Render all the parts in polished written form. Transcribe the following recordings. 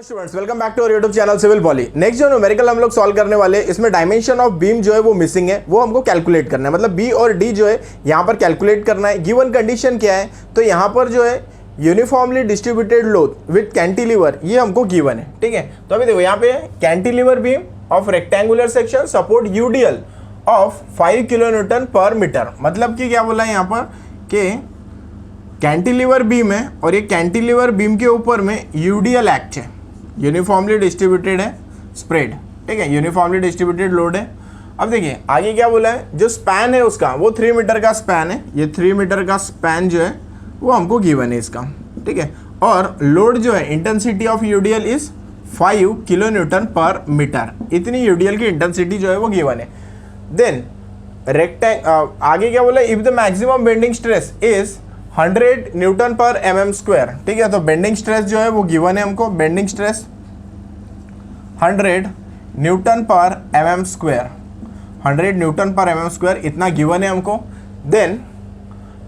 Students welcome back to our YouTube channel civil poly. Next जो numerical हम लोग solve करने वाले हैं, इसमें डायमेंशन ऑफ बीम जो है वो मिसिंग है, वो हमको कैलकुलेट करना है। मतलब बी और डी जो है यहाँ पर कैलकुलेट करना है। गिवन कंडीशन क्या है, तो यहाँ पर जो है uniformly distributed load with cantilever, ये हमको गिवन है। ठीक है, तो अभी देखो यहाँ पे cantilever beam of rectangular section support UDL of 5 kilonewton पर मीटर। मतलब कि क्या बोला है यहाँ पर कि कैंटिलीवर बीम है और ये कैंटिलीवर बीम के ऊपर में यूडीएल एक्ट है, यूनिफॉर्मली डिस्ट्रीब्यूटेड है स्प्रेड। ठीक है, यूनिफॉर्मली डिस्ट्रीब्यूटेड लोड है। अब देखिए आगे क्या बोला है, जो स्पैन है उसका वो 3 मीटर का स्पैन है। ये 3 मीटर का स्पैन जो है वो हमको गिवन है इसका। ठीक है, और लोड जो है intensity of UDL is 5 kilonewton पर मीटर। इतनी यूडीएल की इंटेंसिटी जो है वो गिवन है। देन आगे क्या बोला, if the maximum bending stress is 100 newton पर mm स्क्वायर। ठीक है, तो बेंडिंग स्ट्रेस जो है वो गिवन है हमको, बेंडिंग स्ट्रेस 100 न्यूटन पर mm स्क्वायर, 100 न्यूटन पर mm स्क्वायर इतना गिवन है हमको। Then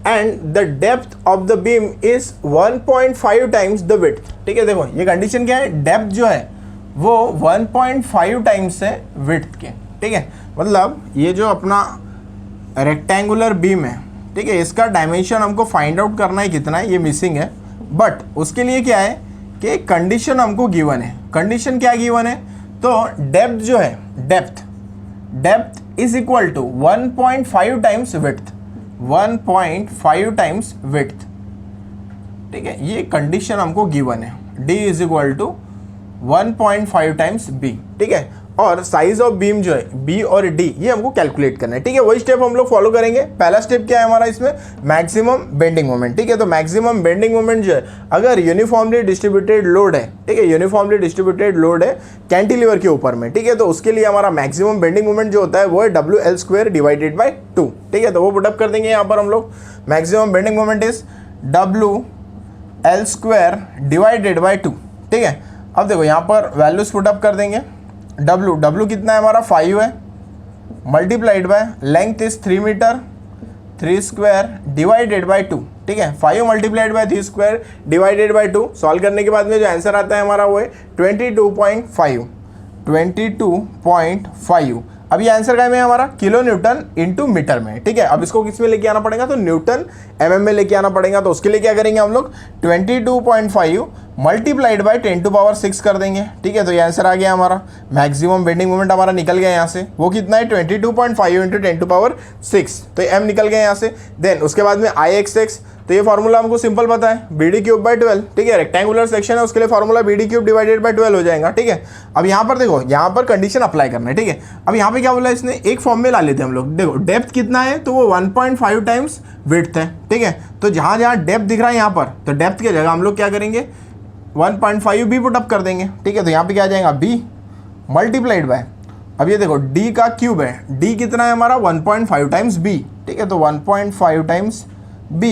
and the depth of the beam is 1.5 times the width. ठीक है, देखो ये कंडीशन क्या है, डेप्थ जो है वो 1.5 टाइम्स है विड्थ के। ठीक है, मतलब ये जो अपना रेक्टेंगुलर बीम है, ठीक है, इसका डायमेंशन हमको फाइंड आउट करना है कितना है, ये मिसिंग है। बट उसके लिए क्या है कि कंडीशन हमको गिवन है। कंडीशन क्या गिवन है, तो डेप्थ जो है, depth is equal to 1.5 times width, 1.5 times width. ठीक है, ये कंडीशन हमको गिवन है। D is equal to 1.5 times B. ठीक है, और साइज ऑफ बीम जो है बी और डी ये हमको कैलकुलेट करना है। ठीक है, वही स्टेप हम लोग फॉलो करेंगे। पहला स्टेप क्या है हमारा इसमें, मैक्सिमम बेंडिंग मोमेंट। ठीक है, तो मैक्सिमम बेंडिंग मोमेंट जो है अगर यूनिफॉर्मली डिस्ट्रीब्यूटेड लोड है, ठीक है, यूनिफॉर्मली डिस्ट्रीब्यूटेड लोड है कैंटिलीवर के ऊपर में, ठीक है, तो उसके लिए हमारा मैक्सिमम बेंडिंग मोमेंट जो होता है वो है WL² डिवाइडेड बाई 2। ठीक है, तो वो पुटअप कर देंगे यहाँ पर हम लोग। Maximum bending moment is WL² divided by 2। ठीक है, अब देखो यहाँ पर वैल्यूज पुटअप कर देंगे। W कितना है हमारा 5 है, multiplied by length is 3 metre, 3 square divided by 2। ठीक है, 5 multiplied by 3 square divided by 2। Solve करने के बाद में जो आंसर आता है हमारा वो है 22.5। अब ये आंसर क्या में हमारा किलो न्यूटन इंटू मीटर में। ठीक है, अब इसको किस में लेके आना पड़ेगा, तो न्यूटन mm में लेके आना पड़ेगा। तो उसके लिए क्या करेंगे हम लोग, 22.5 मल्टीप्लाइड बाय 10⁻⁶ कर देंगे। ठीक है, तो ये आंसर आ गया हमारा। मैक्सिमम बेंडिंग मोमेंट हमारा निकल गया यहाँ से, वो कितना है 22.5 इंटू 10⁻⁶, तो m निकल गया यहाँ से। देन उसके बाद में IXX, तो ये फार्मूला हमको सिंपल पता है, BD³/12। ठीक है, रेक्टेंगुलर सेक्शन है, उसके लिए फार्मूला BD³ डिवाइडेड बाय 12 हो जाएगा। ठीक है, अब यहाँ पर देखो, यहाँ पर कंडीशन अप्लाई करना है। ठीक है, अब यहाँ पे क्या बोला इसने, एक फॉर्म में ला लेते हैं हम लोग। देखो डेप्थ कितना है, तो वो 1.5 टाइम्स विड्थ है। ठीक है, तो जहाँ जहाँ डेप्थ दिख रहा है यहाँ पर, तो डेप्थ की जगह हम लोग क्या करेंगे 1.5 बी पुटअप कर देंगे। ठीक है, तो यहाँ पे क्या आ जाएगा b मल्टीप्लाइड बाय, अब ये देखो d का क्यूब है, d कितना है हमारा 1.5 टाइम्स b। ठीक है, तो 1.5 times b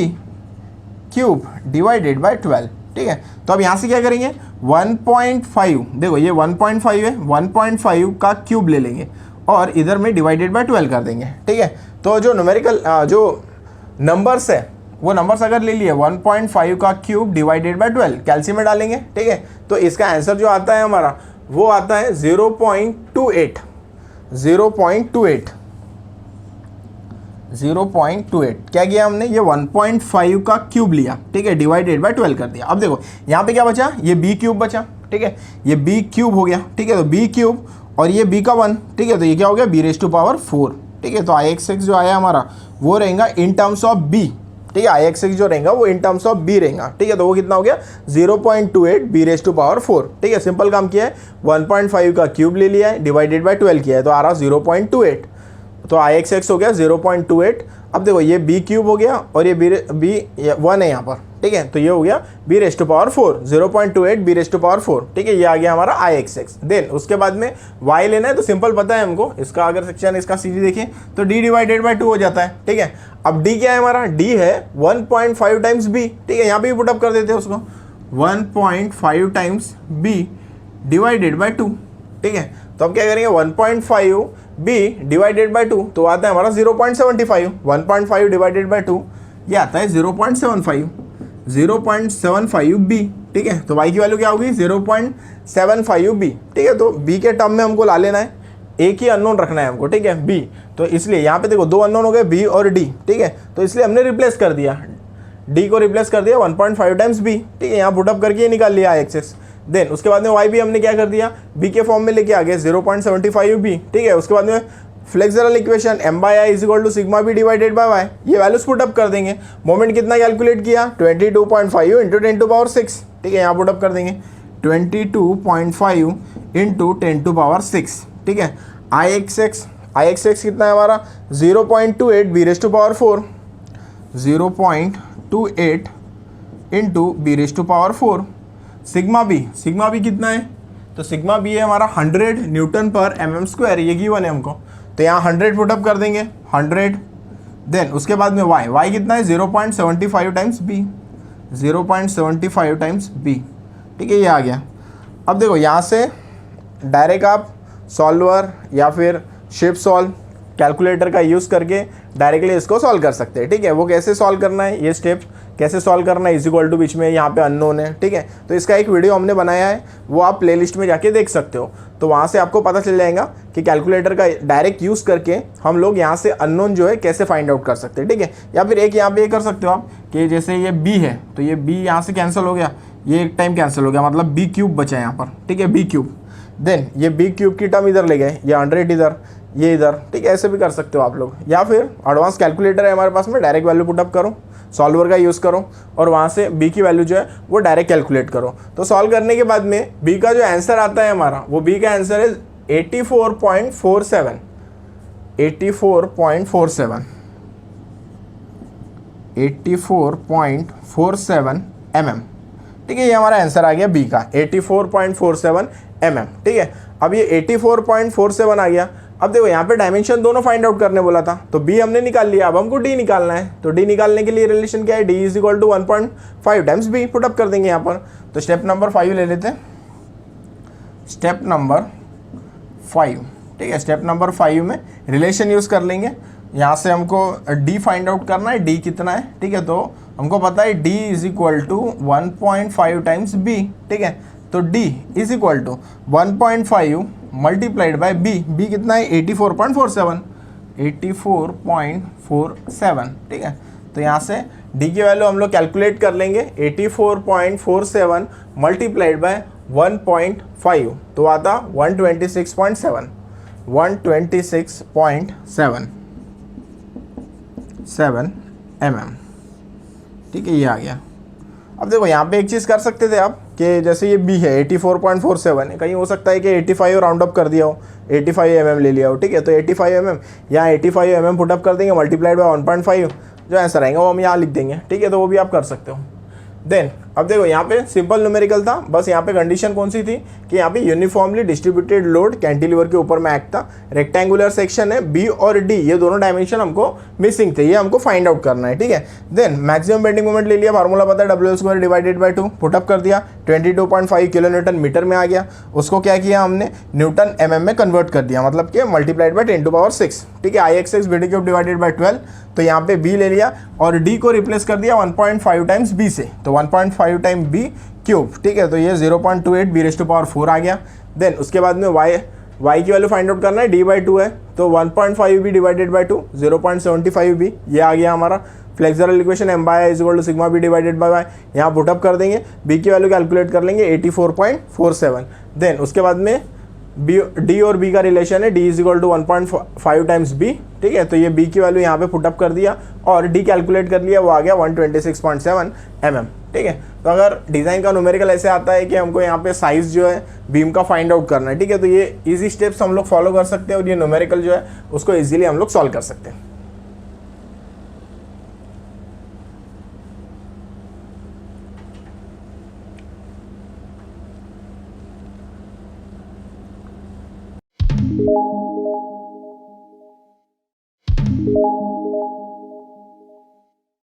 cube divided by 12। ठीक है, तो अब यहाँ से क्या करेंगे 1.5, देखो ये 1.5 है, 1.5 का क्यूब ले लेंगे और इधर में डिवाइडेड बाय 12 कर देंगे। ठीक है, तो जो न्यूमेरिकल जो नंबर्स है वो नंबर्स अगर ले लिए 1.5 का क्यूब डिवाइडेड बाय 12 कैल्शियम में डालेंगे। ठीक है, तो इसका आंसर जो आता है हमारा वो आता है 0.28। 0.28 क्या किया हमने, ये 1.5 का क्यूब लिया। ठीक है, डिवाइडेड बाय 12 कर दिया। अब देखो यहाँ पे क्या बचा, ये b क्यूब बचा। ठीक है, ये b क्यूब हो गया। ठीक है, तो b क्यूब और ये b का 1। ठीक है, तो ये क्या हो गया b⁴। ठीक है, तो IXX जो आया हमारा वो रहेगा इन टर्म्स ऑफ b। ठीक है, IXX जो रहेगा वो इन टर्म्स ऑफ b रहेगा। ठीक है, तो वो कितना हो गया 0.28 b⁴। ठीक है, सिंपल काम किया है, 1.5 का क्यूब ले लिया है, डिवाइडेड बाय 12 किया है, तो आ रहा 0.28, तो IXX हो गया 0.28। अब देखो ये b क्यूब हो गया और ये b 1 है यहाँ पर। ठीक है, तो ये हो गया b⁴, 0.28 b⁴। ठीक है, ये आ गया हमारा IXX। देन उसके बाद में y लेना है, तो सिंपल पता है हमको, इसका अगर सेक्शन इसका सीधी देखिए तो d डिवाइडेड बाय 2 हो जाता है। ठीक है, अब d क्या है हमारा, d है 1.5 टाइम्स b। ठीक है, यहाँ पे भी पुटअप कर देते हैं उसको, 1.5 टाइम्स b डिवाइडेड बाय 2। ठीक है, तो अब क्या करेंगे 1.5 b डिवाइडेड बाय 2, तो आता है हमारा 0.75। 1.5 डिवाइडेड बाय 2 ये आता है 0.75 b। ठीक है, तो y की वैल्यू क्या होगी 7.5 बी, ठीक है। तो बी के टर्म में हमको ला लेना है, एक ही अननोन रखना है हमको, ठीक है, बी। तो इसलिए यहाँ पे देखो 2 अननोन हो गए, बी और डी, ठीक है। तो इसलिए हमने रिप्लेस कर दिया, डी को रिप्लेस कर दिया 1.5 टाइम्स बी, ठीक है। यहाँ पुटअप करके ये निकाल लिया एक्सेस। देन उसके बाद में वाई भी हमने क्या कर दिया, बी के फॉर्म में लेके आ गए 0.75 बी, ठीक है। उसके बाद में flexural equation m by I is equal to sigma B divided by Y, ये वैल्यूज पुटअप कर देंगे। मोमेंट कितना कैलकुलेट किया, 22.5 इंटू 10⁻6, ठीक है। यहाँ पुटअप कर देंगे 22.5 इंटू 10⁻6, ठीक है। आई एक्स कितना है हमारा 0.28 B raise to power 4, 0.28 into B raise to power 4। Sigma B कितना है, तो सिग्मा बी है हमारा 100 न्यूटन पर mm स्क्वायर, ये गिवन है हमको। तो यहाँ 100 पुटअप कर देंगे, 100। देन उसके बाद में वाई कितना है 0.75 टाइम्स बी, 0.75 टाइम्स बी, ठीक है। ये आ गया। अब देखो यहाँ से डायरेक्ट आप सॉल्वर या फिर शिफ्ट सॉल्व कैलकुलेटर का यूज़ करके डायरेक्टली इसको सॉल्व कर सकते हैं, ठीक है। वो कैसे सॉल्व करना है, ये स्टेप कैसे सॉल्व करना है, इज इक्वल टू बीच में यहाँ पे अननोन है, ठीक है। तो इसका एक वीडियो हमने बनाया है, वो आप प्लेलिस्ट में जाके देख सकते हो। तो वहाँ से आपको पता चल जाएगा कि कैलकुलेटर का डायरेक्ट यूज़ करके हम लोग यहाँ से अननोन जो है कैसे फाइंड आउट कर सकते हैं, ठीक है। या फिर एक यहाँ पे ये कर सकते हो आप कि जैसे ये बी है, तो ये बी यहाँ से कैंसिल हो गया, ये एक टाइम कैंसिल हो गया, मतलब बी क्यूब बचा है यहाँ पर, ठीक है, बी क्यूब। देन ये बी क्यूब की टर्म इधर ले गए, ये 100 इधर, ये इधर, ठीक है। ऐसे भी कर सकते हो आप लोग। या फिर एडवांस कैलकुलेटर है हमारे पास में, डायरेक्ट वैल्यू पुटअप करो, सॉल्वर का यूज़ करो और वहाँ से बी की वैल्यू जो है वो डायरेक्ट कैलकुलेट करो। तो सॉल्व करने के बाद में बी का जो आंसर आता है हमारा, वो बी का आंसर है 84.47, 84.47 mm, ठीक है। ये हमारा आंसर आ गया बी का 84.47 mm, ठीक है। अब ये 84.47 आ गया। अब देखो यहाँ पे डायमेंशन दोनों फाइंड आउट करने बोला था, तो बी हमने निकाल लिया, अब हमको डी निकालना है। तो डी निकालने के लिए रिलेशन क्या है, D is equal to 1.5 times B, put up कर देंगे यहाँ पर। तो स्टेप नंबर 5 ले लेते हैं, स्टेप नंबर 5, ठीक है। स्टेप नंबर 5 में रिलेशन यूज़ कर लेंगे। यहाँ से हमको डी फाइंड आउट करना है, डी कितना है, ठीक है। तो हमको पता है D is equal to 1.5 times B, ठीक है। तो D is equal to 1.5 multiplied by B, B कितना है 84.47, 84.47, ठीक है। तो यहाँ से डी की वैल्यू हम लोग कैलकुलेट कर लेंगे, 84.47 मल्टीप्लाइड बाय 1.5, तो आता 126.7, 126.7 mm, ठीक है। ये आ गया। अब देखो यहाँ पे एक चीज़ कर सकते थे आप कि जैसे ये बी है 84.47 है, कहीं हो सकता है कि 85 राउंड अप कर दिया हो, 85 mm ले लिया हो, ठीक है। तो 85 mm यहाँ 85 mm पुटअप कर देंगे मल्टीप्लाइड बाय 1.5, जो आंसर आएगा वो हम यहाँ लिख देंगे, ठीक है। तो वो भी आप कर सकते हो। देन अब देखो यहाँ पे सिंपल न्यूमेरिकल था, बस यहाँ पे कंडीशन कौन सी थी कि यहाँ पे यूनिफॉर्मली डिस्ट्रीब्यूटेड लोड कैंटिलीवर के ऊपर में एक्ट था, रेक्टेंगुलर सेक्शन है, बी और डी ये दोनों डायमेंशन हमको मिसिंग थे, ये हमको फाइंड आउट करना है, ठीक है। देन मैक्सिमम बेंडिंग मोमेंट ले लिया, फार्मूला पता है W² डिवाइडेड बाय 2, पुटअप कर दिया 22.5 किलो न्यूटन मीटर में आ गया। उसको क्या किया हमने न्यूटन mm में कन्वर्ट कर दिया, मतलब कि मल्टीप्लाइड बाय 10⁶, ठीक है। IXX B cube divided by 12, तो यहाँ पे बी ले लिया और डी को रिप्लेस कर दिया 1.5 टाइम्स बी से, तो 1.5 टाइम बी क्यूब, ठीक है। तो ये 0.28 बी रेज टू पावर 4 आ गया। देन उसके बाद में वाई की वैल्यू फाइंड आउट करना है, डी बाई 2 है, तो 1.5 बी डिवाइडेड बाई 2, 0.75 बी, ये आ गया हमारा। Flexural equation m by is equal to sigma B divided by Y, यहाँ पुटअप कर देंगे, बी की वैल्यू कैलकुलेट कर लेंगे 84.47। देन उसके बाद में बी डी और बी का रिलेशन है, D is equal to 1.5 times B, ठीक है। तो ये बी की वैल्यू यहाँ पे पुटअप कर दिया और डी कैलकुलेट कर लिया, वो आ गया 126.7 mm, ठीक है। तो अगर डिज़ाइन का न्यूमेरिकल ऐसे आता है कि हमको यहाँ पे साइज़ जो है बीम का फाइंड आउट करना है, ठीक है। तो ये इजी स्टेप्स हम लोग फॉलो कर सकते हैं और ये न्यूमेरिकल जो है उसको इजीली हम लोग सॉल्व कर सकते हैं।